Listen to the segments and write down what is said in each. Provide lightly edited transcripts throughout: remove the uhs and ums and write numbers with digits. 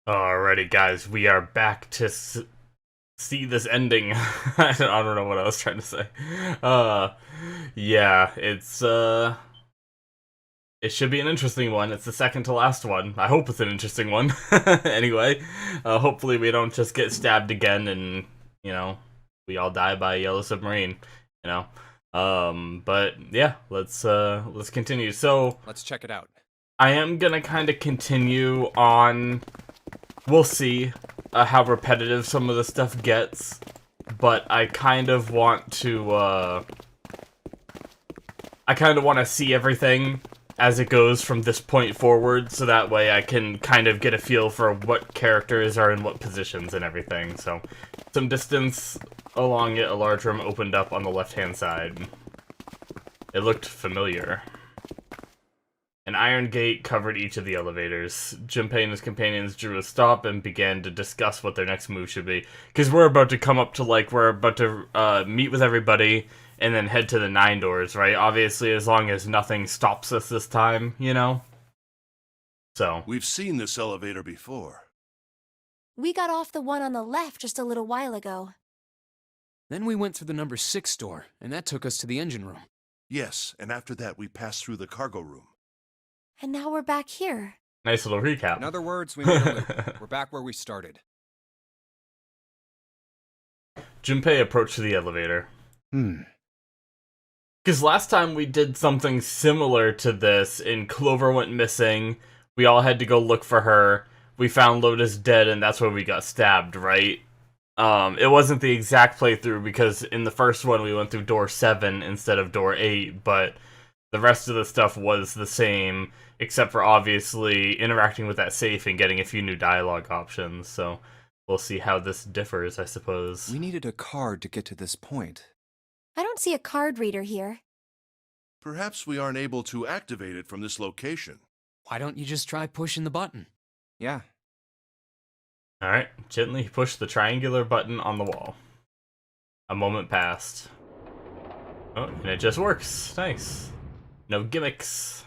Alrighty, guys, we are back to see this ending. I don't know what I was trying to say. Uh, yeah, it should be an interesting one. It's the second to last one. I hope it's an interesting one. Anyway, hopefully we don't just get stabbed again and, you know, we all die by a yellow submarine, you know. But yeah, let's continue. So, Let's check it out. I am gonna kind of continue on. We'll see how repetitive some of the stuff gets, but I kind of want to, see everything as it goes from this point forward, so that way I can kind of get a feel for what characters are in what positions and everything. So, some distance along it, a large room opened up on the left-hand side. It looked familiar. An iron gate covered each of the elevators. Junpei and his companions drew a stop and began to discuss what their next move should be. Because we're about to come up to, we're about to meet with everybody and then head to the 9 doors, right? Obviously, as long as nothing stops us this time, you know? So. We've seen this elevator before. We got off the one on the left just a little while ago. Then we went through the number 6 door, and that took us to the engine room. Yes, and after that we passed through the cargo room. And now we're back here. Nice little recap. In other words, we made a loop. We're back where we started. Junpei approached the elevator. Because last time we did something similar to this, and Clover went missing. We all had to go look for her. We found Lotus dead, and that's where we got stabbed, right? It wasn't the exact playthrough, because in the first one we went through door 7 instead of door 8, but the rest of the stuff was the same, except for obviously interacting with that safe and getting a few new dialogue options, so we'll see how this differs, I suppose. We needed a card to get to this point. I don't see a card reader here. Perhaps we aren't able to activate it from this location. Why don't you just try pushing the button? Yeah. Alright, gently push the triangular button on the wall. A moment passed. Oh, and it just works. Nice. No gimmicks.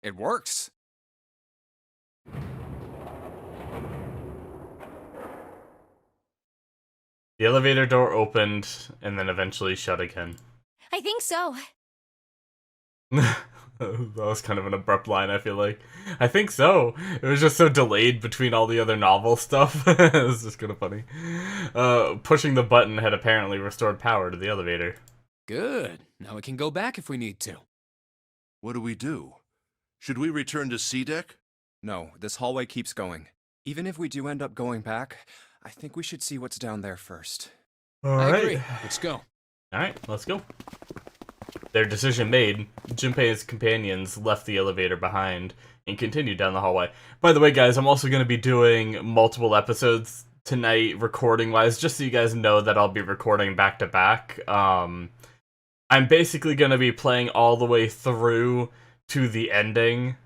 It works. The elevator door opened, and then eventually shut again. I think so. That was kind of an abrupt line, I feel like. I think so. It was just so delayed between all the other novel stuff. It was just kind of funny. Pushing the button had apparently restored power to the elevator. Good. Now we can go back if we need to. What do? Should we return to C deck? No, this hallway keeps going. Even if we do end up going back, I think we should see what's down there first. I agree. Let's go. Alright, let's go. Their decision made, Junpei and his companions left the elevator behind and continued down the hallway. By the way, guys, I'm also going to be doing multiple episodes tonight, recording-wise, just so you guys know that I'll be recording back-to-back. I'm basically going to be playing all the way through to the ending,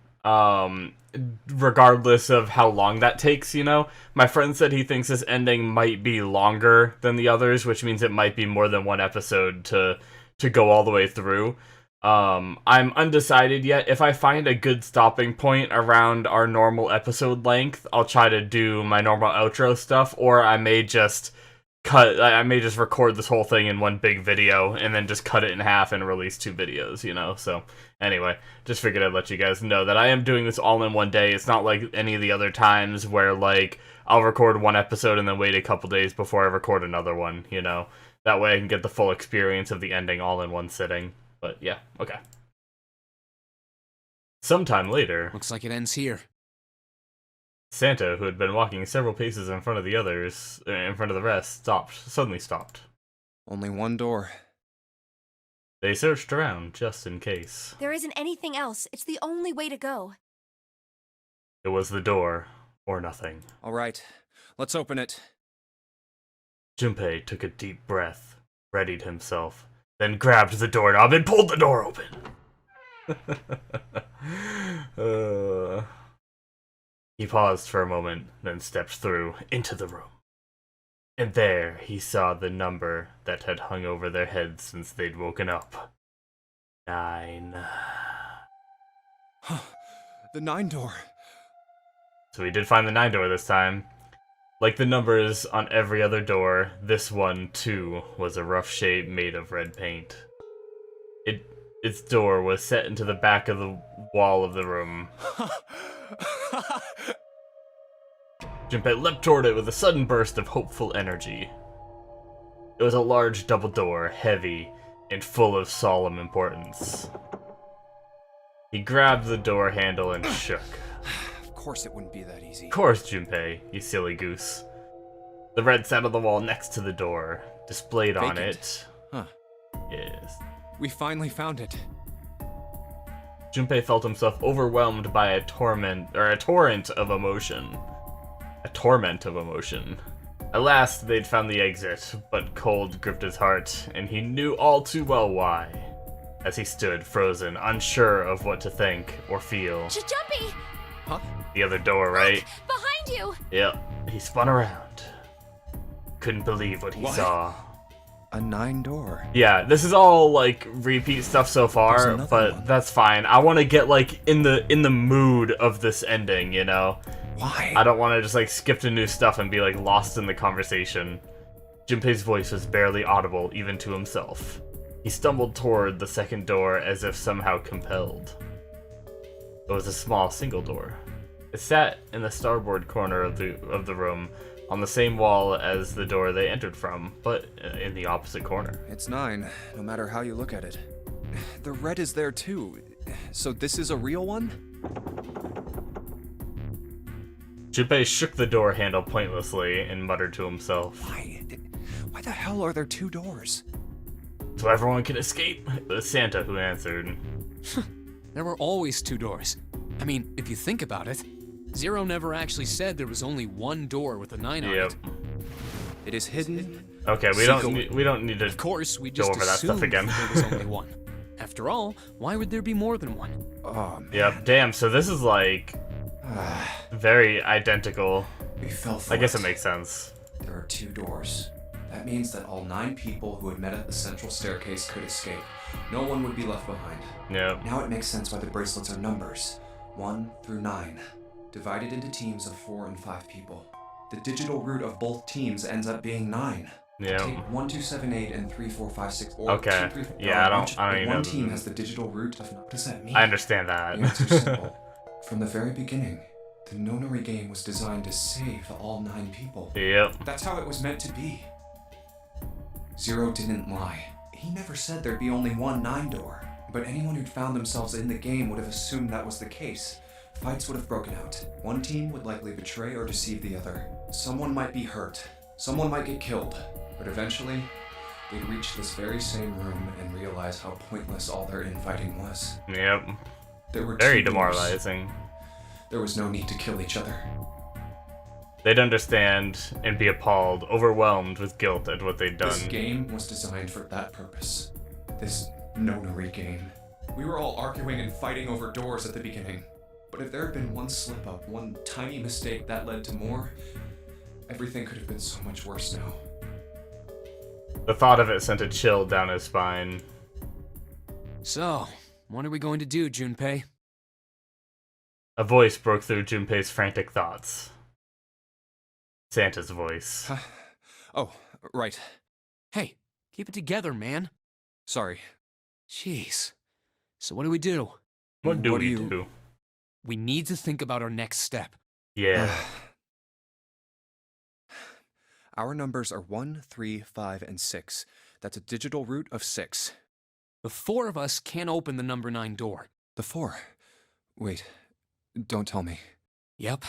regardless of how long that takes, you know? My friend said he thinks this ending might be longer than the others, which means it might be more than one episode to go all the way through. I'm undecided yet. If I find a good stopping point around our normal episode length, I'll try to do my normal outro stuff, or I may just record this whole thing in one big video and then just cut it in half and release 2 videos, you know? So, anyway, just figured I'd let you guys know that I am doing this all in one day. It's not like any of the other times where, I'll record one episode and then wait a couple days before I record another one, you know? That way I can get the full experience of the ending all in one sitting. But, yeah, okay. Sometime later, Looks like it ends here. Santa, who had been walking several paces in front of the rest, suddenly stopped. Only one door. They searched around, just in case. There isn't anything else. It's the only way to go. It was the door, or nothing. All right, let's open it. Junpei took a deep breath, readied himself, then grabbed the doorknob and pulled the door open. He paused for a moment, then stepped through into the room. And there he saw the number that had hung over their heads since they'd woken up. 9. The 9 door. So we did find the 9 door this time. Like the numbers on every other door, this one, too, was a rough shape made of red paint. Its door was set into the back of the wall of the room. Junpei leapt toward it with a sudden burst of hopeful energy. It was a large double door, heavy, and full of solemn importance. He grabbed the door handle and shook. Of course it wouldn't be that easy. Of course, Junpei, you silly goose. The red sat on the wall next to the door, displayed on Vacant. it. Huh. Yes. We finally found it. Junpei felt himself overwhelmed by a torrent of emotion. A torment of emotion. At last, they'd found the exit, but cold gripped his heart, and he knew all too well why. As he stood, frozen, unsure of what to think or feel. Jumpy! Huh? The other door, right? Behind you! Yep. He spun around. Couldn't believe what he What? saw. A 9 door. Yeah, this is all like repeat stuff so There's far, another but one. that's fine. I want to get like in the mood of this ending, you know. Why? I don't want to just like skip to new stuff and be like lost in the conversation. Junpei's voice was barely audible even to himself. He stumbled toward the second door as if somehow compelled. It was a small single door. It sat in the starboard corner of the room, on the same wall as the door they entered from, but in the opposite corner. It's 9, no matter how you look at it. The red is there too. So this is a real one? Junpei shook the door handle pointlessly and muttered to himself. Why the hell are there 2 doors? So everyone can escape? It was Santa who answered. There were always 2 doors. I mean, if you think about it, Zero never actually said there was only 1 door with a 9 on Yep. it. It is hidden. Okay, we don't need to Of course, we go just over that stuff assumed again. there was only 1. After all, why would there be more than 1? Oh, man. Yep, damn, so this is like very identical. We fell for I guess it. it makes sense. There are 2 doors. That means that all 9 people who had met at the central staircase could escape. No one would be left behind. Yep. Now it makes sense why the bracelets are numbers. 1 through 9. Divided into teams of 4 and 5 people. The digital root of both teams ends up being 9. Yep. Take 1, 2, 7, 8, and 3, 4, 5, 6, or Okay. 2, 3, 4. Yeah, I don't even One know team the- has the digital root of. What does that mean? I understand The answer's that. simple. From the very beginning, the Nonary game was designed to save all 9 people. Yep. That's how it was meant to be. Zero didn't lie. He never said there'd be only one 9 door. But anyone who'd found themselves in the game would have assumed that was the case. Fights would have broken out. One team would likely betray or deceive the other. Someone might be hurt. Someone might get killed. But eventually, they'd reach this very same room and realize how pointless all their infighting was. Yep. There were Very 2 doors. demoralizing. There was no need to kill each other. They'd understand and be appalled, overwhelmed with guilt at what they'd done. This game was designed for that purpose. This Nonary game. We were all arguing and fighting over doors at the beginning. But if there had been one slip-up, one tiny mistake that led to more, everything could have been so much worse now. The thought of it sent a chill down his spine. So, what are we going to do, Junpei? A voice broke through Junpei's frantic thoughts. Santa's voice. Oh, right. Hey, keep it together, man. Sorry. Jeez. So what do we do? What do What do we you- do? We need to think about our next step. Yeah. Our numbers are 1, 3, 5, and 6. That's a digital root of 6. The 4 of us can't open the number 9 door. The 4. Wait. Don't tell me. Yep.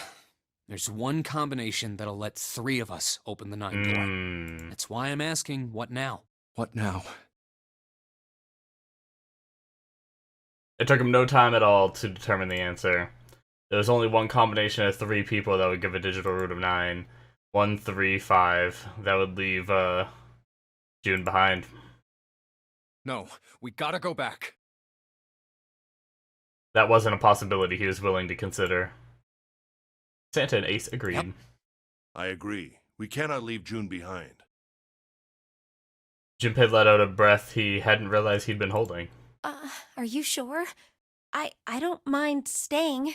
There's one combination that'll let 3 of us open the 9 door. Mm. That's why I'm asking, what now? What now? It took him no time at all to determine the answer. There was only one combination of 3 people that would give a digital root of 9. 1, 3, 5. That would leave June behind. No, we gotta go back. That wasn't a possibility he was willing to consider. Santa and Ace agreed. Yep. I agree. We cannot leave June behind. Junpei let out a breath he hadn't realized he'd been holding. Are you sure? I don't mind staying.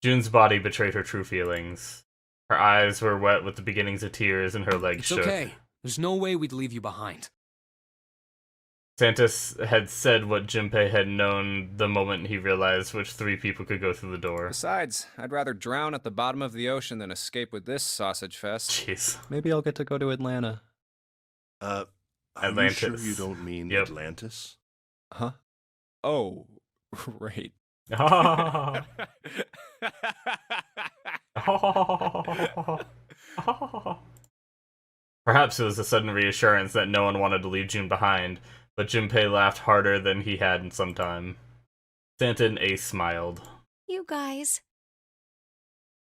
June's body betrayed her true feelings. Her eyes were wet with the beginnings of tears, and her legs It's shook. okay. There's no way we'd leave you behind. Santa had said what Junpei had known the moment he realized which 3 people could go through the door. Besides, I'd rather drown at the bottom of the ocean than escape with this sausage fest. Jeez. Maybe I'll get to go to Atlanta. Are Atlantis. you sure you don't mean Yep. Atlantis? Huh? Oh, right. Perhaps it was a sudden reassurance that no one wanted to leave June behind, but Junpei laughed harder than he had in some time. Santa and Ace smiled. You guys.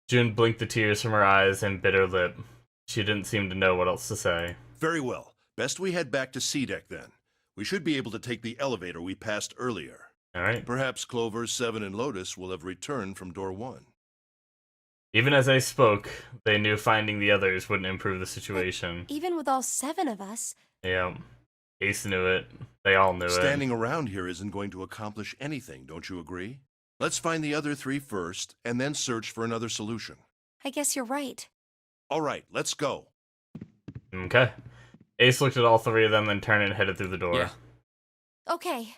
June blinked the tears from her eyes and bit her lip. She didn't seem to know what else to say. Very well. Best we head back to C-Deck then. We should be able to take the elevator we passed earlier. Alright. Perhaps Clover, Seven, and Lotus will have returned from door 1. Even as they spoke, they knew finding the others wouldn't improve the situation. Even with all 7 of us. Yeah. Ace knew it. They all knew Standing around here isn't going to accomplish anything, don't you agree? Let's find the other 3 first, and then search for another solution. I guess you're right. All right, let's go. it. Okay. Ace looked at all 3 of them, then turned and headed through the door. Yeah. Okay.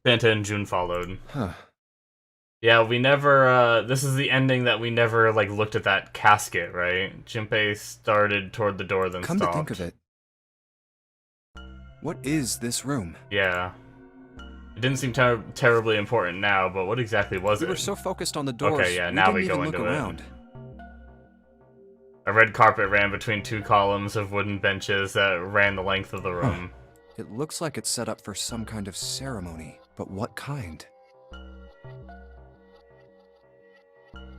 Santa and June followed. Huh. Yeah, we never, this is the ending that we never, like, looked at that casket, right? Junpei started toward the door, then Come stopped. to think of it, what is this room? Yeah. It didn't seem terribly important now, but what exactly was We it? were so focused on the doors, Okay, yeah, we now didn't we go even look into it. around. A red carpet ran between 2 columns of wooden benches that ran the length of the room. It looks like it's set up for some kind of ceremony, but what kind?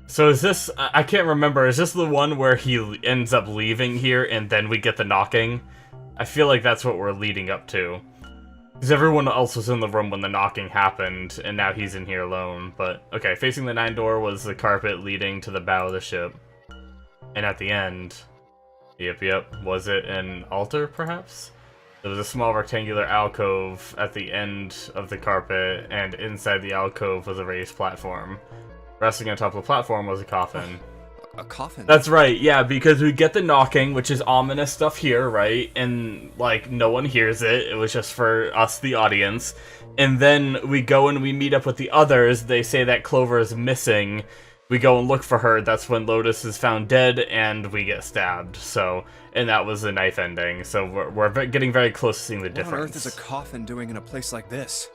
So is this, I can't remember, is this the one where he ends up leaving here and then we get the knocking? I feel like that's what we're leading up to. Because everyone else was in the room when the knocking happened, and now he's in here alone. But, okay, facing the 9 door was the carpet leading to the bow of the ship. And at the end, yep, was it an altar, perhaps? There was a small rectangular alcove at the end of the carpet, and inside the alcove was a raised platform. Resting on top of the platform was a coffin. A coffin? That's right, yeah, because we get the knocking, which is ominous stuff here, right? And, like, no one hears it. It was just for us, the audience. And then we go and we meet up with the others. They say that Clover is missing. We go and look for her. That's when Lotus is found dead, and we get stabbed. So, and that was the knife ending. So we're getting very close to seeing the difference. What on earth is a coffin doing in a place like this?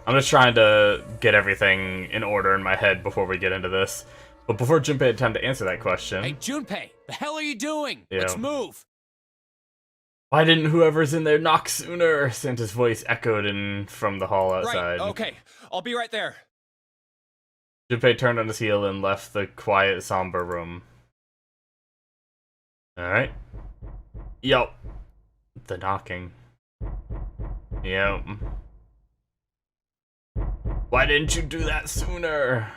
I'm just trying to get everything in order in my head before we get into this. But before Junpei had time to answer that question... Hey, Junpei, the hell are you doing? Yeah. Let's move. Why didn't whoever's in there knock sooner? Santa's voice echoed in from the hall outside. Right, okay. I'll be right there. Junpei turned on his heel and left the quiet, somber room. Alright. Yup. The knocking. Yep. Why didn't you do that sooner?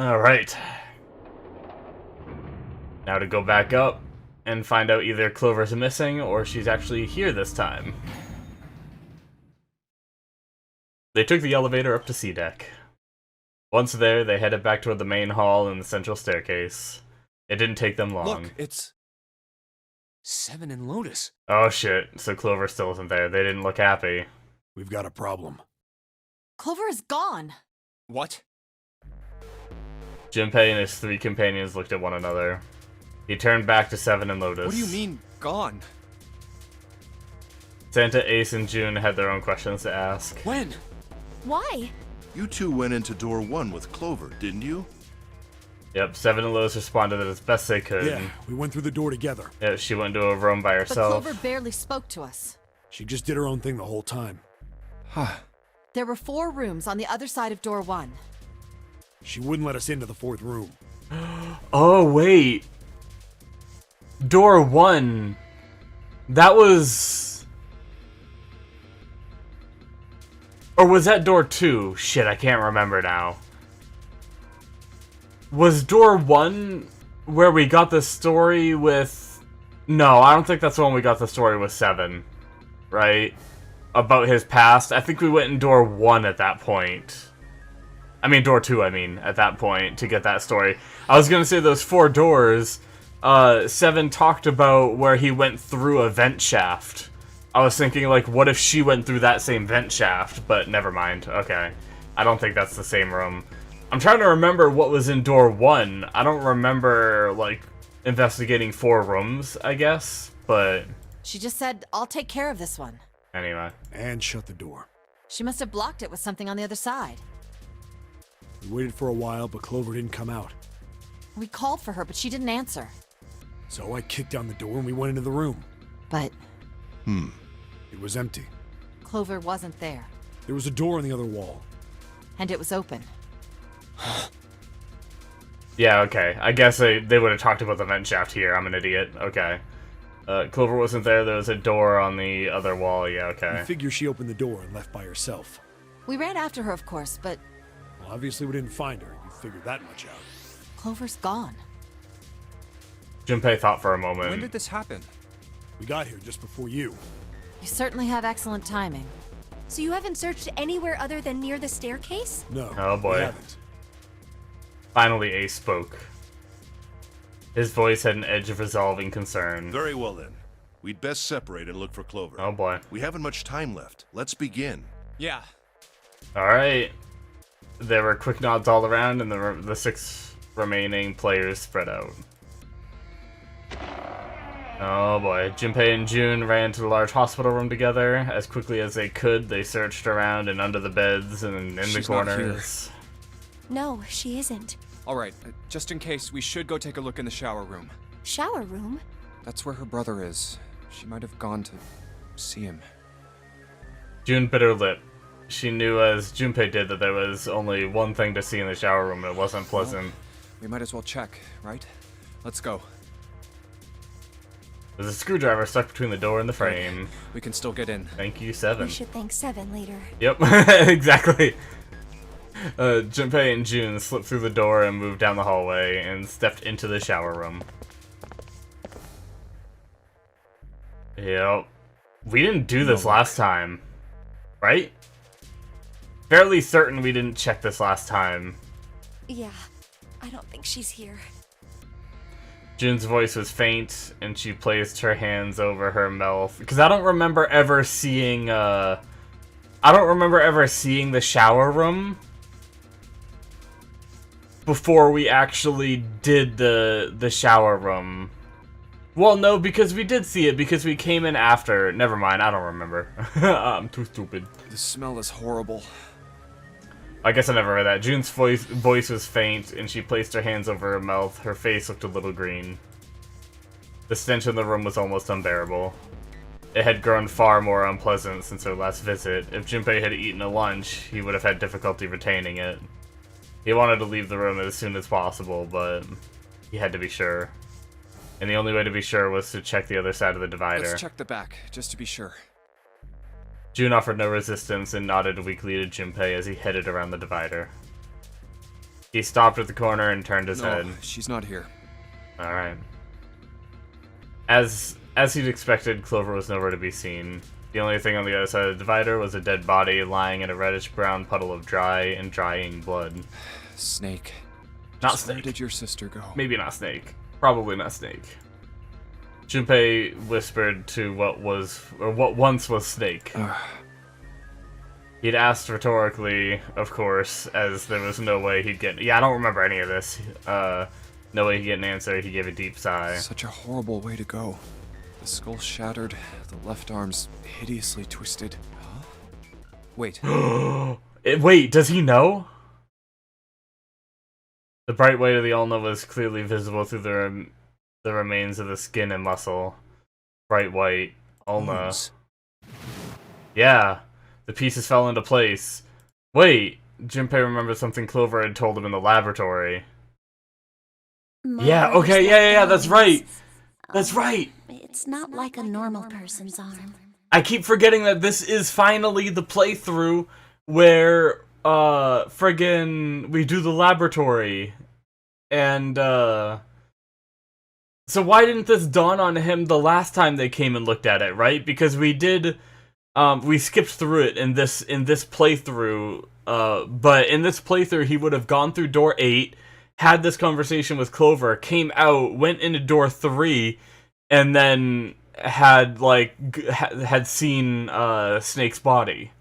Alright. Now to go back up and find out either Clover's missing or she's actually here this time. They took the elevator up to C-Deck. Once there, they headed back toward the main hall and the central staircase. It didn't take them long. Look, it's... Seven and Lotus. Oh shit, so Clover still isn't there. They didn't look happy. We've got a problem. Clover is gone. What? Junpei and his 3 companions looked at one another. He turned back to Seven and Lotus. What do you mean, gone? Santa, Ace, and June had their own questions to ask. When? Why? You 2 went into door 1 with Clover, didn't you? Yep, Seven and Lotus responded as best they could. Yeah, we went through the door together. Yeah, she went into a room by But herself. Clover barely spoke to us. She just did her own thing the whole time. Huh. There were 4 rooms on the other side of door 1. She wouldn't let us into the 4th room. Oh, wait. Door 1. That was... Or was that door 2? Shit, I can't remember now. Was door 1 where we got the story with... No, I don't think that's the one we got the story with Seven. right? About his past. I think we went in door 1 at that point. I mean, door 2, at that point, to get that story. I was gonna say those 4 doors, 7 talked about where he went through a vent shaft. I was thinking, like, what if she went through that same vent shaft? But never mind. Okay. I don't think that's the same room. I'm trying to remember what was in door 1. I don't remember, like, investigating 4 rooms, I guess, but... She just said, I'll take care of this one. Anyway. And shut the door. She must have blocked it with something on the other side. We waited for a while, but Clover didn't come out. We called for her, but she didn't answer. So I kicked down the door and we went into the room. But It was empty. Clover wasn't there. There was a door on the other wall. And it was open. Yeah, okay. I guess they would have talked about the vent shaft here. I'm an idiot. Okay. Clover wasn't there. There was a door on the other wall. Yeah, okay. We figure she opened the door and left by herself. We ran after her, of course, but Well, obviously we didn't find her. You figured that much out. Clover's gone. Junpei thought for a moment. When did this happen? We got here just before you. You certainly have excellent timing. So you haven't searched anywhere other than near the staircase? No. Oh, boy. We haven't. Finally, Ace spoke. His voice had an edge of resolving concern. Very well then. We'd best separate and look for Clover. Oh boy. We haven't much time left. Let's begin. Yeah. Alright. There were quick nods all around, and the 6 remaining players spread out. Oh boy. Junpei and June ran to the large hospital room together. As quickly as they could, they searched around and under the beds and in the She's not corners. No, she isn't. Alright, just in case, we should go take a look in the shower room. Shower room? That's where her brother is. She might have gone to see him. June bit her lip. She knew, as Junpei did, that there was only one thing to see in the shower room, and it wasn't pleasant. We might as well check, right? Let's go. There's a screwdriver stuck between the door and the frame. We can still get in. Thank you, 7. We should thank 7 later. Yep, exactly. Junpei and June slipped through the door and moved down the hallway and stepped into the shower room. Yep. We didn't do this last time, right? Fairly certain we didn't check this last time. Yeah, I don't think she's here. June's voice was faint, and she placed her hands over her mouth. Because I don't remember ever seeing, the shower room before we actually did the shower room. Well, no, because we did see it, because we came in after. Never mind, I don't remember. I'm too stupid. The smell is horrible. I guess I never read that. June's voice was faint, and she placed her hands over her mouth. Her face looked a little green. The stench in the room was almost unbearable. It had grown far more unpleasant since her last visit. If Junpei had eaten a lunch, he would have had difficulty retaining it. He wanted to leave the room as soon as possible, but he had to be sure. And the only way to be sure was to check the other side of the divider. Let's check the back, just to be sure. June offered no resistance and nodded weakly to Junpei as he headed around the divider. He stopped at the corner and turned his head. No, she's not here. Alright. As he'd expected, Clover was nowhere to be seen. The only thing on the other side of the divider was a dead body lying in a reddish-brown puddle of dry and drying blood. Snake. Not Just Snake. Where did your sister go? Maybe not Snake. Probably not Snake. Junpei whispered to what once was Snake. He'd asked rhetorically, of course, as there was no way he'd get... Yeah, I don't remember any of this. No way he'd get an answer. He gave a deep sigh. Such a horrible way to go. The skull shattered, the left arm's hideously twisted. Huh? Wait. Wait, does he know? The bright white of the ulna was clearly visible through the remains of the skin and muscle. Bright white. Ulna. Bones. Yeah. The pieces fell into place. Wait. Junpei remembered something Clover had told him in the laboratory. Yeah, okay, yeah, that's right. That's right. It's not like a normal person's arm. I keep forgetting that this is finally the playthrough where, friggin' we do the laboratory. And, so why didn't this dawn on him the last time they came and looked at it, right? Because we did We skipped through it in this playthrough. But in this playthrough, he would have gone through door 8, had this conversation with Clover, came out, went into door 3, and then had had seen Snake's body.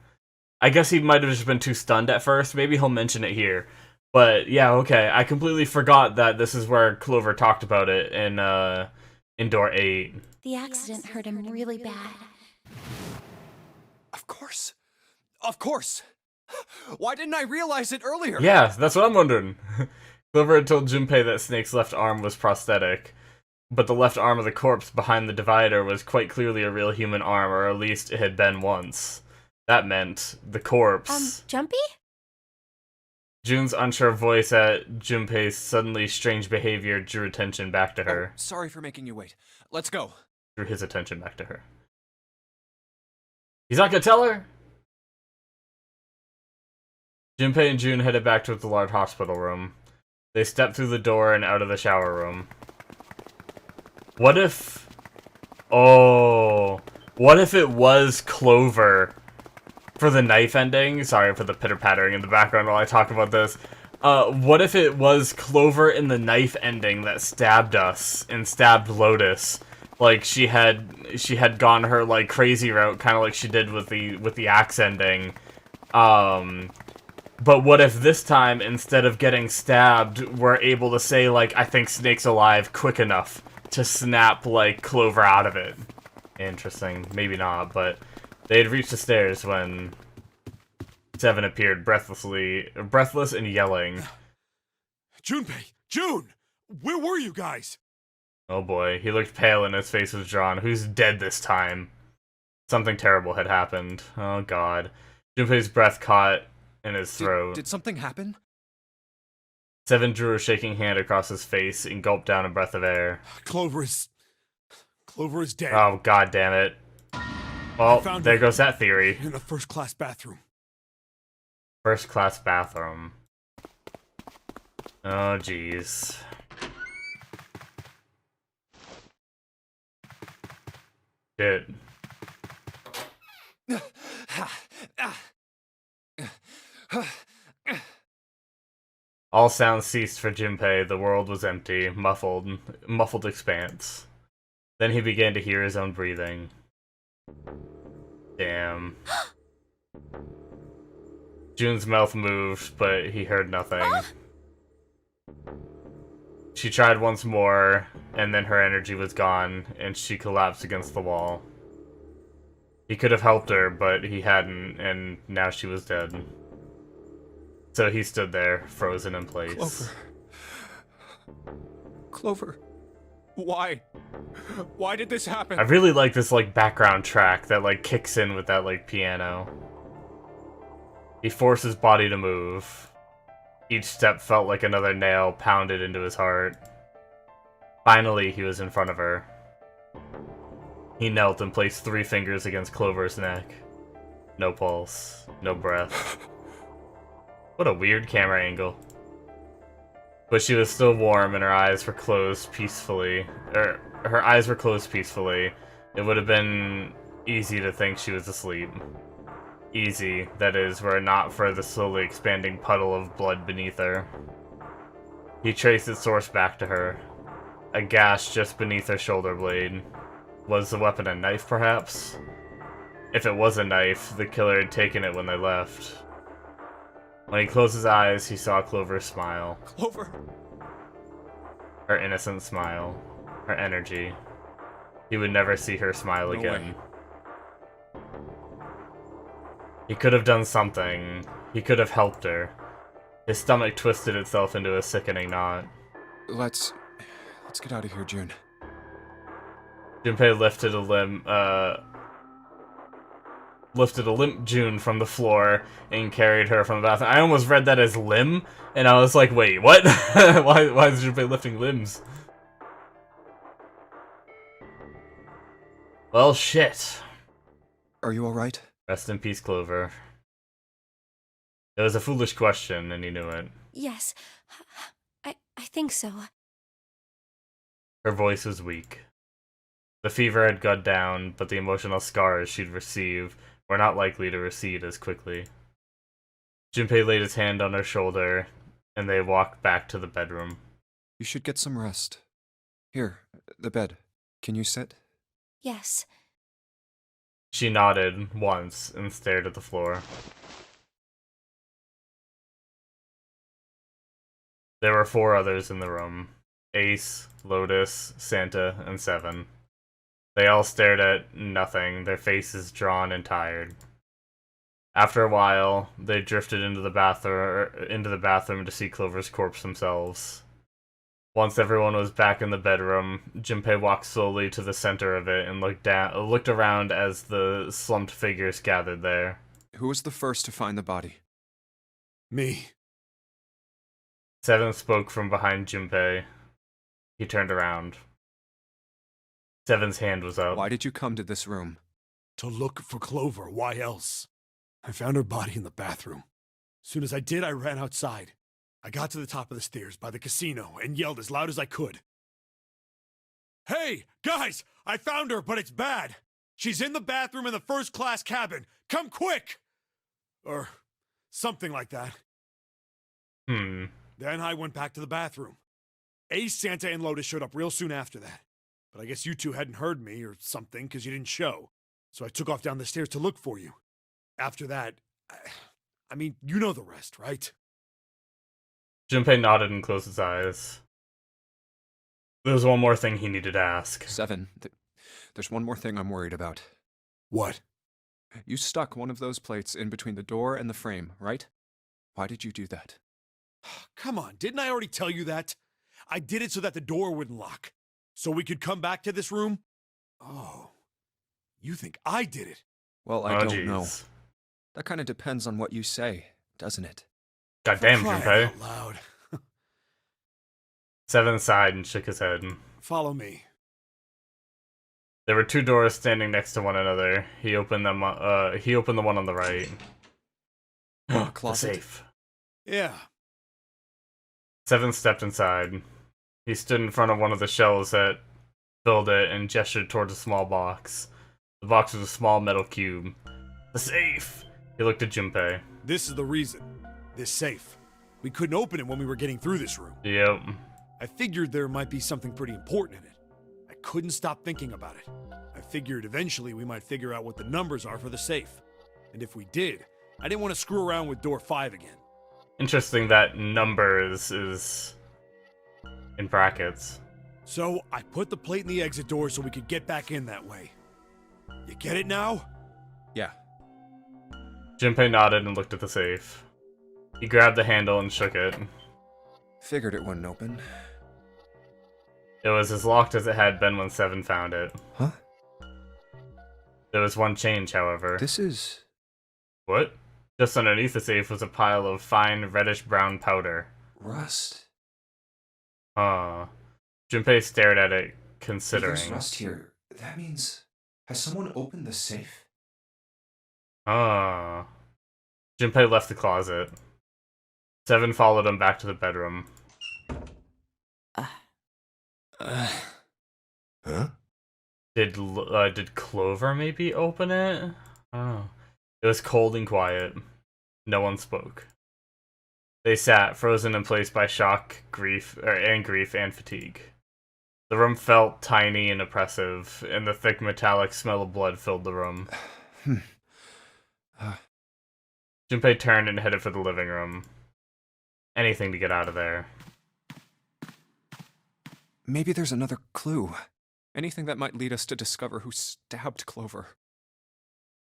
I guess he might have just been too stunned at first. Maybe he'll mention it here. But yeah, okay. I completely forgot that this is where Clover talked about it in door 8. The accident hurt him really bad. Of course. Of course. Why didn't I realize it earlier? Yeah, that's what I'm wondering. Clover had told Junpei that Snake's left arm was prosthetic, but the left arm of the corpse behind the divider was quite clearly a real human arm, or at least it had been once. That meant the corpse. Jumpy? June's unsure voice at Junpei's suddenly strange behavior drew attention back to her. Oh, sorry for making you wait. Let's go. Drew his attention back to her. He's not gonna tell her? Junpei and June headed back to the large hospital room. They stepped through the door and out of the shower room. What if... Oh... What if it was Clover for the knife ending? Sorry for the pitter-pattering in the background while I talk about this. What if it was Clover in the knife ending that stabbed us and stabbed Lotus? Like she had gone her like crazy route, kind of like she did with the axe ending. But what if this time, instead of getting stabbed, we're able to say, like, I think Snake's alive quick enough to snap, like, Clover out of it? Interesting. Maybe not, but they had reached the stairs when Seven appeared breathless and yelling. Junpei! June! Where were you guys? Oh boy, he looked pale and his face was drawn. Who's dead this time? Something terrible had happened. Oh god. Junpei's breath caught in his throat. Did something happen? Seven drew a shaking hand across his face and gulped down a breath of air. Clover is dead. Oh, god damn it. Well, found there her goes that theory. in a first-class bathroom. First class bathroom. Oh, jeez. Shit. All sounds ceased for Junpei. The world was empty, muffled expanse. Then he began to hear his own breathing. Damn. June's mouth moved, but he heard nothing. She tried once more, and then her energy was gone, and she collapsed against the wall. He could have helped her, but he hadn't, and now she was dead. So he stood there, frozen in place. Clover. Why? Why did this happen? I really like this, like, background track that, like, kicks in with that, like, piano. He forced his body to move. Each step felt like another nail pounded into his heart. Finally, he was in front of her. He knelt and placed 3 fingers against Clover's neck. No pulse. No breath. What a weird camera angle. But she was still warm and her eyes were closed peacefully. Her eyes were closed peacefully. It would have been easy to think she was asleep. Easy, that is, were it not for the slowly expanding puddle of blood beneath her. He traced its source back to her. A gash just beneath her shoulder blade. Was the weapon a knife, perhaps? If it was a knife, the killer had taken it when they left. When he closed his eyes, he saw Clover smile. Clover! Her innocent smile. Her energy. He would never see her smile No again. way. He could have done something. He could have helped her. His stomach twisted itself into a sickening knot. Let's get out of here, June. Junpei lifted a limp June from the floor and carried her from the bathroom. I almost read that as limb, and I was like, wait, what? why is Junpei lifting limbs? Well, shit. Are you alright? Rest in peace, Clover. It was a foolish question, and he knew it. Yes, I think so. Her voice was weak. The fever had gone down, but the emotional scars she'd received were not likely to recede as quickly. Junpei laid his hand on her shoulder, and they walked back to the bedroom. You should get some rest. Here, the bed. Can you sit? Yes. She nodded once and stared at the floor. There were 4 others in the room. Ace, Lotus, Santa, and Seven. They all stared at nothing, their faces drawn and tired. After a while, they drifted into the bathroom to see Clover's corpse themselves. Once everyone was back in the bedroom, Junpei walked slowly to the center of it and looked around as the slumped figures gathered there. Who was the first to find the body? Me. Seven spoke from behind Junpei. He turned around. Seven's hand was up. Why did you come to this room? To look for Clover. Why else? I found her body in the bathroom. As soon as I did, I ran outside. I got to the top of the stairs by the casino and yelled as loud as I could. Hey, guys! I found her, but it's bad! She's in the bathroom in the first-class cabin! Come quick! Or something like that. Then I went back to the bathroom. Ace, Santa, and Lotus showed up real soon after that. But I guess you two hadn't heard me or something because you didn't show. So I took off down the stairs to look for you. After that, I mean, you know the rest, right? Junpei nodded and closed his eyes. There was one more thing he needed to ask. Seven, there's one more thing I'm worried about. What? You stuck one of those plates in between the door and the frame, right? Why did you do that? Come on, didn't I already tell you that? I did it so that the door wouldn't lock. So we could come back to this room? Oh, you think I did it? Well, I don't know. Jeez. That kind of depends on what you say, doesn't it? Goddamn, Crying Junpei. out loud. Seven sighed and shook his head. Follow me. There were 2 doors standing next to one another. He opened them. He opened the one on the right. The Closet? safe. Yeah. Seven stepped inside. He stood in front of one of the shelves that filled it and gestured towards a small box. The box was a small metal cube. The safe! He looked at Junpei. This is the reason. This safe. We couldn't open it when we were getting through this room. Yep. I figured there might be something pretty important in it. I couldn't stop thinking about it. I figured eventually we might figure out what the numbers are for the safe. And if we did, I didn't want to screw around with door 5 again. Interesting that numbers is in brackets. So I put the plate in the exit door so we could get back in that way. You get it now? Yeah. Junpei nodded and looked at the safe. He grabbed the handle and shook it. Figured it wouldn't open. It was as locked as it had been when Seven found it. Huh? There was one change, however. This is... What? Just underneath the safe was a pile of fine reddish-brown powder. rust. Junpei stared at it, If considering. there's rust here, that means... Has someone opened the safe? Junpei left the closet. Seven followed him back to the bedroom. Huh? Did Clover maybe open it? Oh. It was cold and quiet. No one spoke. They sat, frozen in place by shock, grief and fatigue. The room felt tiny and oppressive, and the thick metallic smell of blood filled the room. Junpei turned and headed for the living room. Anything to get out of there. Maybe there's another clue. Anything that might lead us to discover who stabbed Clover.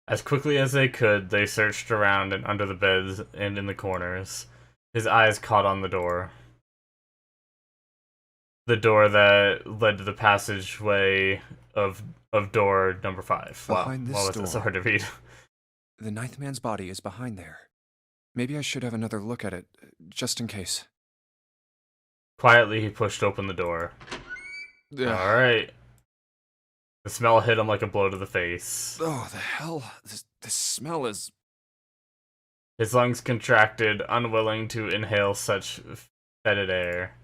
As quickly as they could, they searched around and under the beds and in the corners. His eyes caught on the door. The door that led to the passageway of door number 5. Behind this wow, it's so door. hard to read. The ninth man's body is behind there. Maybe I should have another look at it, just in case. Quietly, he pushed open the door. Alright. The smell hit him like a blow to the face. Oh, the hell? This smell is... His lungs contracted, unwilling to inhale such fetid air.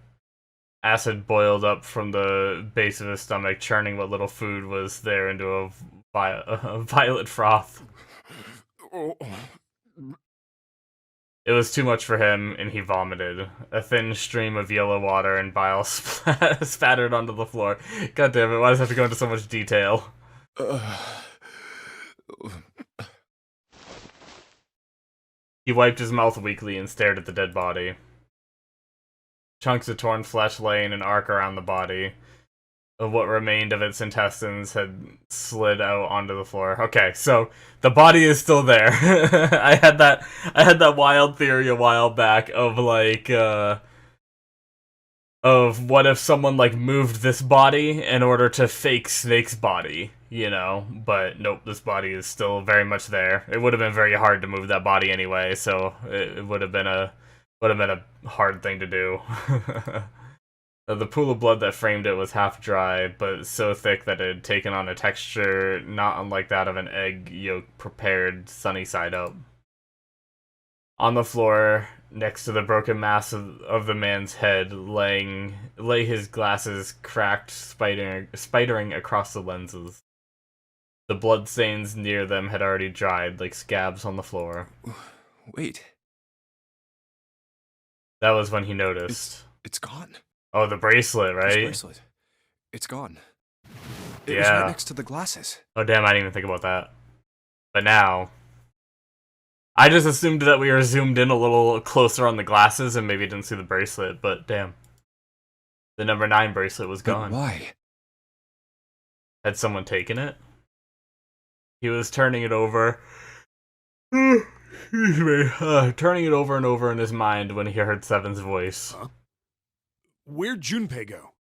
Acid boiled up from the base of his stomach, churning what little food was there into a violet froth. It was too much for him, and he vomited. A thin stream of yellow water and bile spattered onto the floor. God damn it, why does it have to go into so much detail? He wiped his mouth weakly and stared at the dead body. Chunks of torn flesh lay in an arc around the body. What remained of its intestines had slid out onto the floor. Okay, so the body is still there. I had that wild theory a while back of like of what if someone like moved this body in order to fake Snake's body, you know? But nope, this body is still very much there. It would have been very hard to move that body anyway, so it would have been a hard thing to do. The pool of blood that framed it was half dry, but so thick that it had taken on a texture not unlike that of an egg yolk prepared sunny side up. On the floor, next to the broken mass of the man's head, lay his glasses cracked, spidering across the lenses. The bloodstains near them had already dried like scabs on the floor. Wait. That was when he noticed. It's gone. Oh, the bracelet, right? This bracelet. It's gone. It was Yeah. right next to the glasses. Oh, damn, I didn't even think about that. But now... I just assumed that we were zoomed in a little closer on the glasses and maybe didn't see the bracelet, but damn. The number 9 bracelet was gone. But why? Had someone taken it? He was turning it over... Excuse me. Turning it over and over in his mind when he heard Seven's voice. Huh? Where'd Junpei go?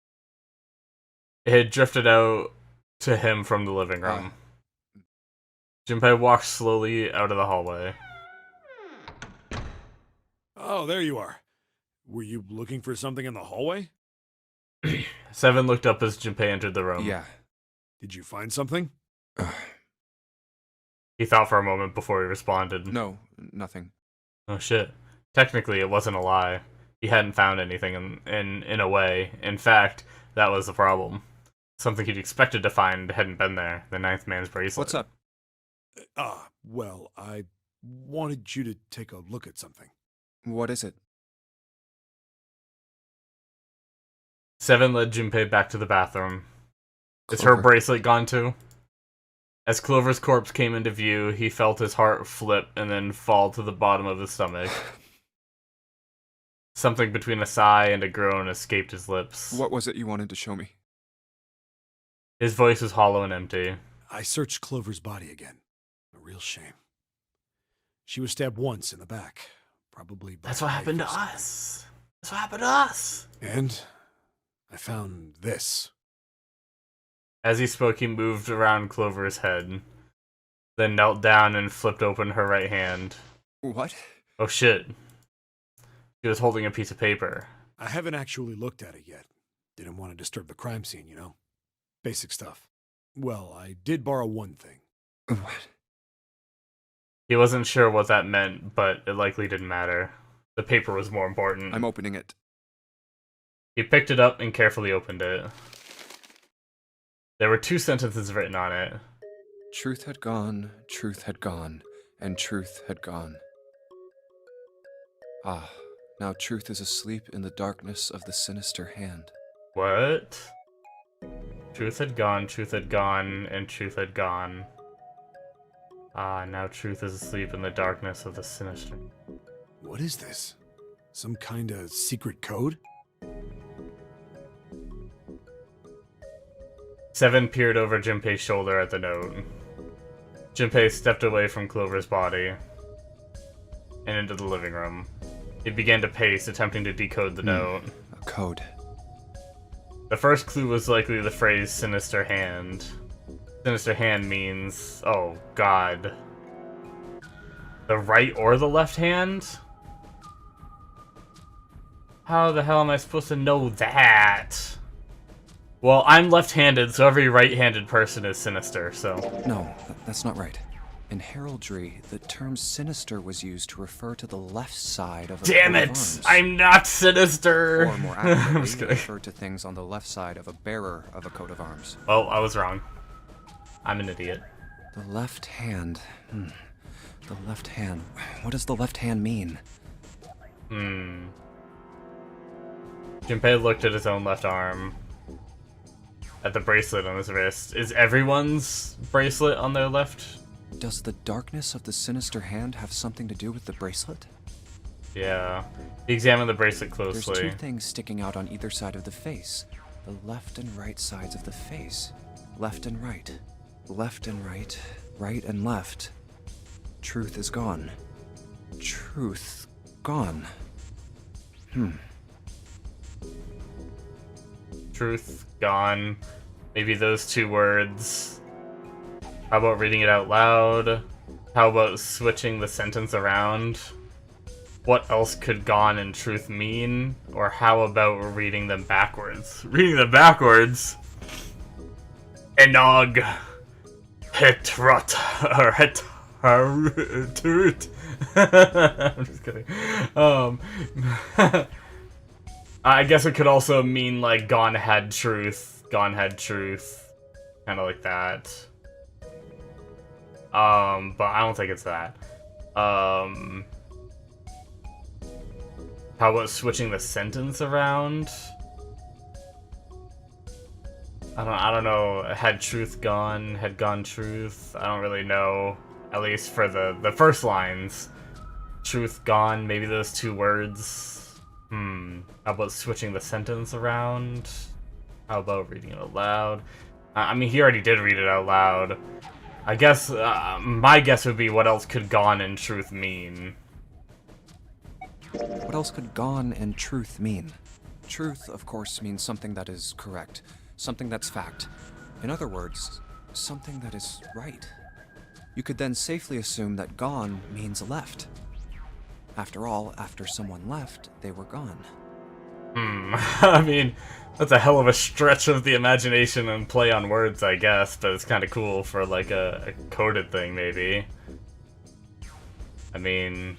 It had drifted out to him from the living room. Junpei walked slowly out of the hallway. Oh, there you are. Were you looking for something in the hallway? Seven looked up as Junpei entered the room. Yeah. Did you find something? He thought for a moment before he responded. No, nothing. Oh shit. Technically, it wasn't a lie. He hadn't found anything in a way. In fact, that was the problem. Something he'd expected to find hadn't been there. The 9th man's bracelet. What's up? Well, I wanted you to take a look at something. What is it? Seven led Junpei back to the bathroom. Is her Clover. bracelet gone too? As Clover's corpse came into view, he felt his heart flip and then fall to the bottom of his stomach. Something between a sigh and a groan escaped his lips. What was it you wanted to show me? His voice was hollow and empty. I searched Clover's body again. A real shame. She was stabbed once in the back. Probably by That's a what knife happened to or something. us. That's what happened to us. And I found this. As he spoke, he moved around Clover's head, then knelt down and flipped open her right hand. What? Oh shit. She was holding a piece of paper. I haven't actually looked at it yet. Didn't want to disturb the crime scene, you know? Basic stuff. Well, I did borrow one thing. What? He wasn't sure what that meant, but it likely didn't matter. The paper was more important. I'm opening it. He picked it up and carefully opened it. There were 2 sentences written on it. Truth had gone, and truth had gone. Ah, now truth is asleep in the darkness of the sinister hand. What? Truth had gone, and truth had gone. Ah, now truth is asleep in the darkness of the sinister. What is this? Some kind of secret code? Seven peered over Junpei's shoulder at the note. Junpei stepped away from Clover's body and into the living room. He began to pace, attempting to decode the note. A code. The first clue was likely the phrase sinister hand. Sinister hand means, oh god, the right or the left hand? How the hell am I supposed to know that? Well, I'm left-handed, so every right-handed person is sinister, so... No, that's not right. In heraldry, the term sinister was used to refer to the left side of a Damn coat of it! arms. I'm not sinister! Or more I'm just accurately, kidding. refer to things on the left side of a bearer of a coat of arms. Oh, I was wrong. I'm an idiot. The left hand. The left hand. What does the left hand mean? Junpei looked at his own left arm. At the bracelet on his wrist. Is everyone's bracelet on their left? Does the darkness of the sinister hand have something to do with the bracelet? Yeah. He examined the bracelet There's closely. two things sticking out on either side of the face. The left and right sides of the face. Left and right. Left and right. Right and left. Truth is gone. Truth gone. Truth gone. Maybe those two words. How about reading it out loud? How about switching the sentence around? What else could gone and truth mean? Or how about reading them backwards? Reading them backwards? Enog. Hetrot. Or hetarut. I'm just kidding. I guess it could also mean like gone had truth. Gone had truth. Kind of like that. But I don't think it's that. How about switching the sentence around? I don't know. Had truth gone? Had gone truth? I don't really know. At least for the first lines. Truth gone, maybe those two words. How about switching the sentence around? How about reading it out loud? I mean, he already did read it out loud. I guess, my guess would be what else could gone and truth mean? What else could gone and truth mean? Truth, of course, means something that is correct. Something that's fact. In other words, something that is right. You could then safely assume that gone means left. After all, after someone left, they were gone. I mean, that's a hell of a stretch of the imagination and play on words, I guess, but it's kind of cool for, like, a coded thing, maybe. I mean...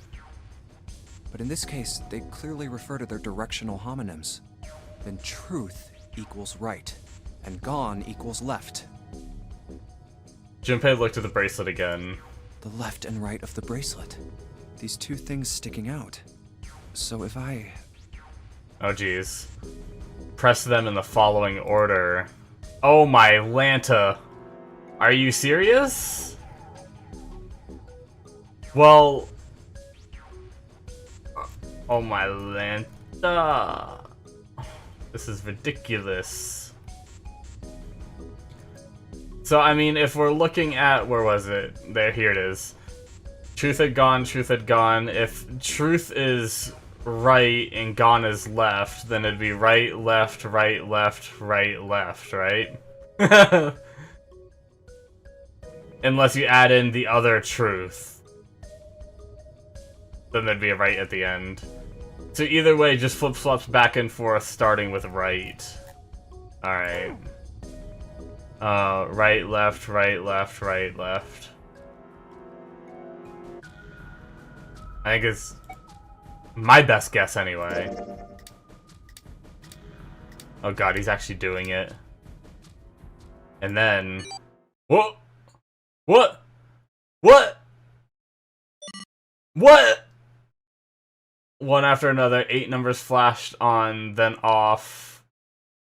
But in this case, they clearly refer to their directional homonyms. Then truth equals right, and gone equals left. Junpei looked at the bracelet again. The left and right of the bracelet. These two things sticking out. So if I... Oh, geez. Press them in the following order. Oh my Lanta. Are you serious? Well... Oh my Lanta. This is ridiculous. So, I mean, if we're looking at... Where was it? There, here it is. Truth had gone, truth had gone. If truth is right and gone is left, then it'd be right, left, right, left, right, left, right? Unless you add in the other truth. Then there'd be a right at the end. So either way, just flip-flops back and forth, starting with right. Alright. Right, left, right, left, right, left. I think it's my best guess anyway. Oh god, he's actually doing it. And then... What? What? What? What? One after another, 8 numbers flashed on, then off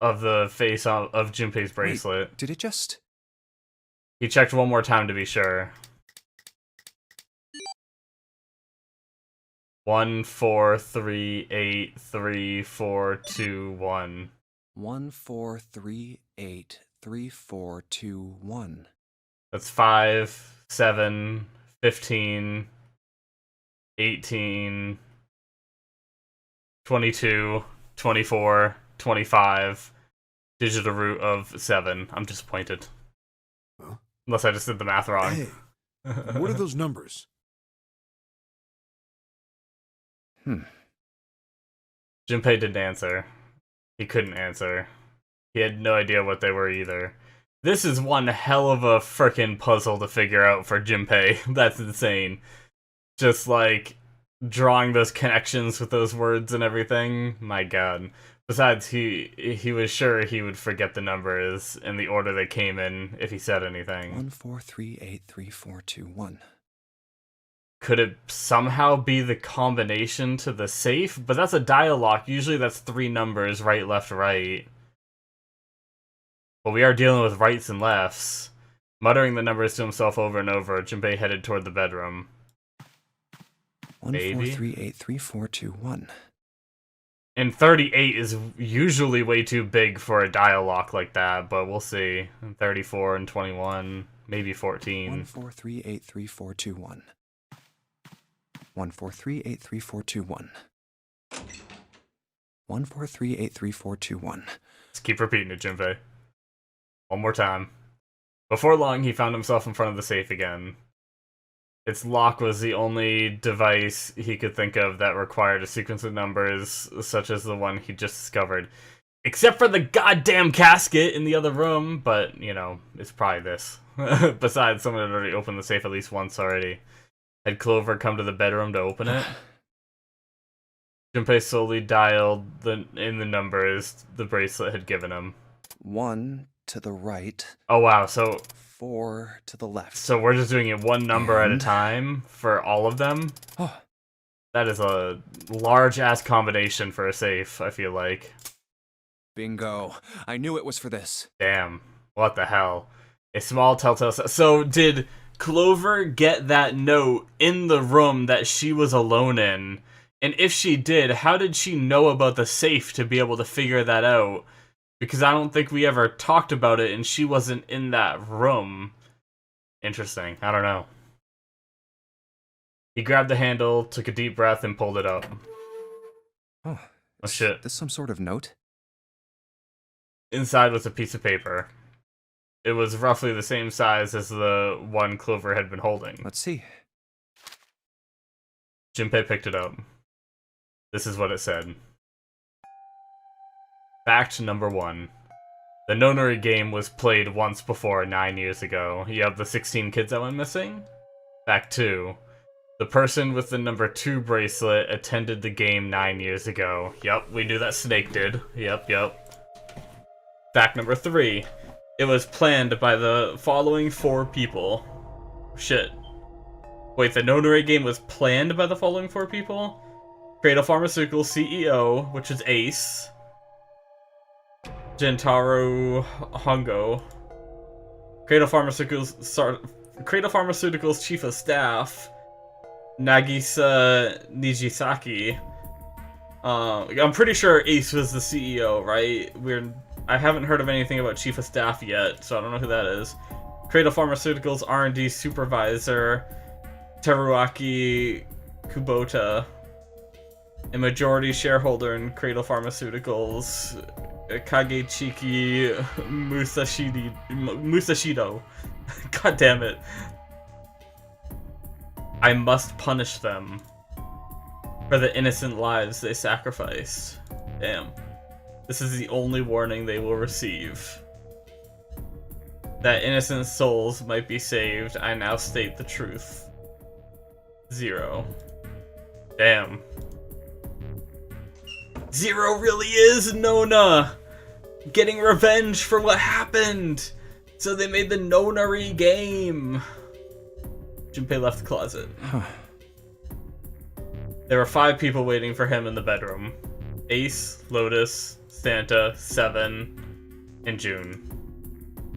of the face of Junpei's bracelet. Wait, did it just... He checked one more time to be sure. 1, 4, 3, 8, 3, 4, 2, 1. 1, 4, 3, 8, 3, 4, 2, 1. That's 5, 7, 15, 18, 22, 24, 25. Digital root of 7. I'm disappointed. Huh? Unless I just did the math wrong. Hey, what are those numbers? Junpei didn't answer. He couldn't answer. He had no idea what they were either. This is one hell of a frickin' puzzle to figure out for Junpei. That's insane. Just like drawing those connections with those words and everything. My god. Besides, he was sure he would forget the numbers in the order they came in if he said anything. 1, 4, 3, 8, 3, 4, 2, 1. Could it somehow be the combination to the safe? But that's a dial lock. Usually that's 3 numbers, right, left, right. But we are dealing with rights and lefts. Muttering the numbers to himself over and over, Junpei headed toward the bedroom. 143834221. And 38 is usually way too big for a dial lock like that, but we'll see. 34 and 21, maybe 14. 143834221. 143834221. 143834221. Just keep repeating it, Junpei. One more time. Before long, he found himself in front of the safe again. Its lock was the only device he could think of that required a sequence of numbers such as the one he just discovered. Except for the goddamn casket in the other room, but, you know, it's probably this. Besides, someone had already opened the safe at least once already. Had Clover come to the bedroom to open it? Junpei slowly dialed in the numbers the bracelet had given him. 1 to the right. Oh wow, so 4 to the left. So we're just doing it one number at a time for all of them? Oh. That is a large-ass combination for a safe, I feel like. Bingo. I knew it was for this. Damn. What the hell? A small telltale... So did Clover get that note in the room that she was alone in? And if she did, how did she know about the safe to be able to figure that out? Because I don't think we ever talked about it, and she wasn't in that room. Interesting. I don't know. He grabbed the handle, took a deep breath, and pulled it up. Oh, shit. Is this some sort of note? Inside was a piece of paper. It was roughly the same size as the one Clover had been holding. Let's see. Junpei picked it up. This is what it said. Fact number 1. The Nonary game was played once before 9 years ago. You have the 16 kids that went missing? Fact 2. The person with the number 2 bracelet attended the game 9 years ago. Yep, we knew that Snake did. Yep. Fact number 3. It was planned by the following 4 people. Shit. Wait, the Nonary game was planned by the following 4 people? Cradle Pharmaceuticals CEO, which is Ace. Gentaro Hongo. Cradle Pharmaceuticals Chief of Staff. Nagisa Nijisaki. I'm pretty sure Ace was the CEO, right? I haven't heard of anything about Chief of Staff yet, so I don't know who that is. Cradle Pharmaceuticals R&D Supervisor Teruaki Kubota. A majority shareholder in Cradle Pharmaceuticals, Kagechiki Musashido. God damn it. I must punish them for the innocent lives they sacrificed. Damn. This is the only warning they will receive. That innocent souls might be saved. I now state the truth. 0. Damn. 0 really is Nona! Getting revenge for what happened! So they made the Nonary game! Junpei left the closet. There were 5 people waiting for him in the bedroom. Ace, Lotus, Santa, Seven, and June.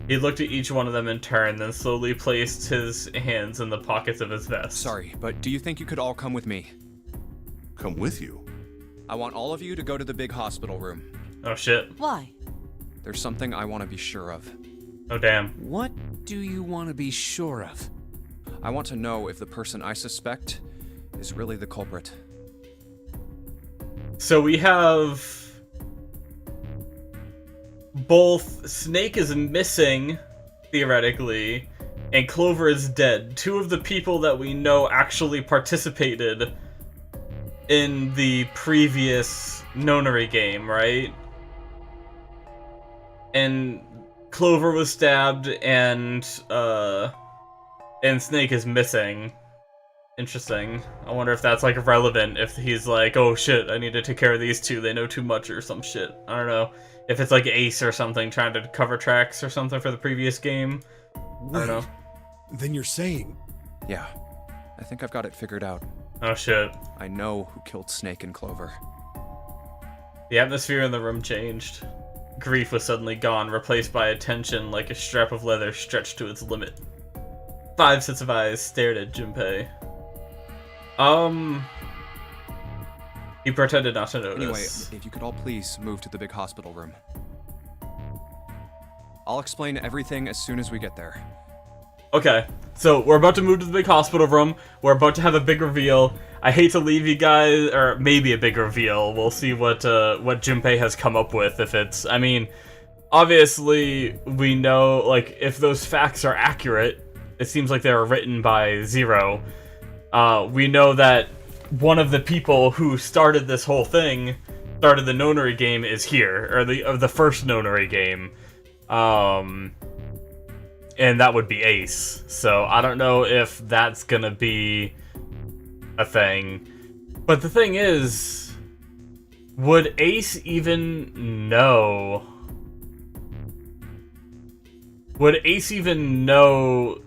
He looked at each one of them in turn, then slowly placed his hands in the pockets of his vest. Sorry, but do you think you could all come with me? Come with you. I want all of you to go to the big hospital room. Oh shit. Why? There's something I want to be sure of. Oh damn. What do you want to be sure of? I want to know if the person I suspect is really the culprit. So we have... both Snake is missing, theoretically, and Clover is dead. 2 of the people that we know actually participated in the previous Nonary game, right? And Clover was stabbed, and Snake is missing. Interesting. I wonder if that's, like, relevant, if he's like, oh shit, I need to take care of these 2, they know too much or some shit. I don't know. If it's like Ace or something, trying to cover tracks or something for the previous game. I don't know. Then you're saying... Yeah, I think I've got it figured out. Oh shit. I know who killed Snake and Clover. The atmosphere in the room changed. Grief was suddenly gone, replaced by attention like a strap of leather stretched to its limit. 5 sets of eyes stared at Junpei. He pretended not to notice. Anyway, if you could all please move to the big hospital room. I'll explain everything as soon as we get there. Okay, so we're about to move to the big hospital room. We're about to have a big reveal. I hate to leave you guys, or maybe a big reveal. We'll see what Junpei has come up with. If it's, I mean, obviously we know, like, if those facts are accurate, it seems like they were written by Zero. We know that one of the people who started this whole thing, started the Nonary game, is here, or the first Nonary game. And that would be Ace. So I don't know if that's gonna be a thing. But the thing is, would Ace even know? Would Ace even know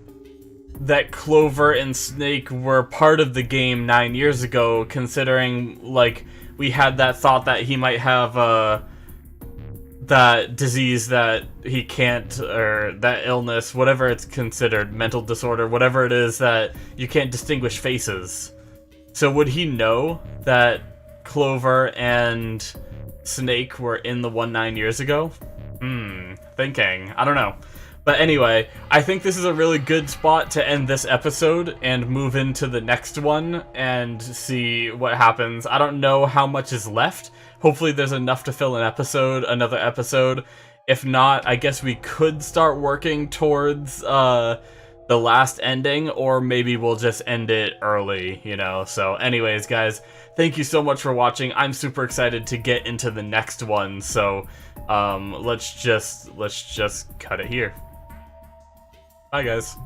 that Clover and Snake were part of the game 9 years ago, considering, like, we had that thought that he might have, that disease that he can't, or that illness, whatever it's considered, mental disorder, whatever it is, that you can't distinguish faces. So would he know that Clover and Snake were in the one 9 years ago? Thinking. I don't know. But anyway, I think this is a really good spot to end this episode and move into the next one and see what happens. I don't know how much is left. Hopefully there's enough to fill another episode. If not, I guess we could start working towards the last ending, or maybe we'll just end it early, you know? So anyways, guys, thank you so much for watching. I'm super excited to get into the next one, so let's just cut it here. Bye, guys.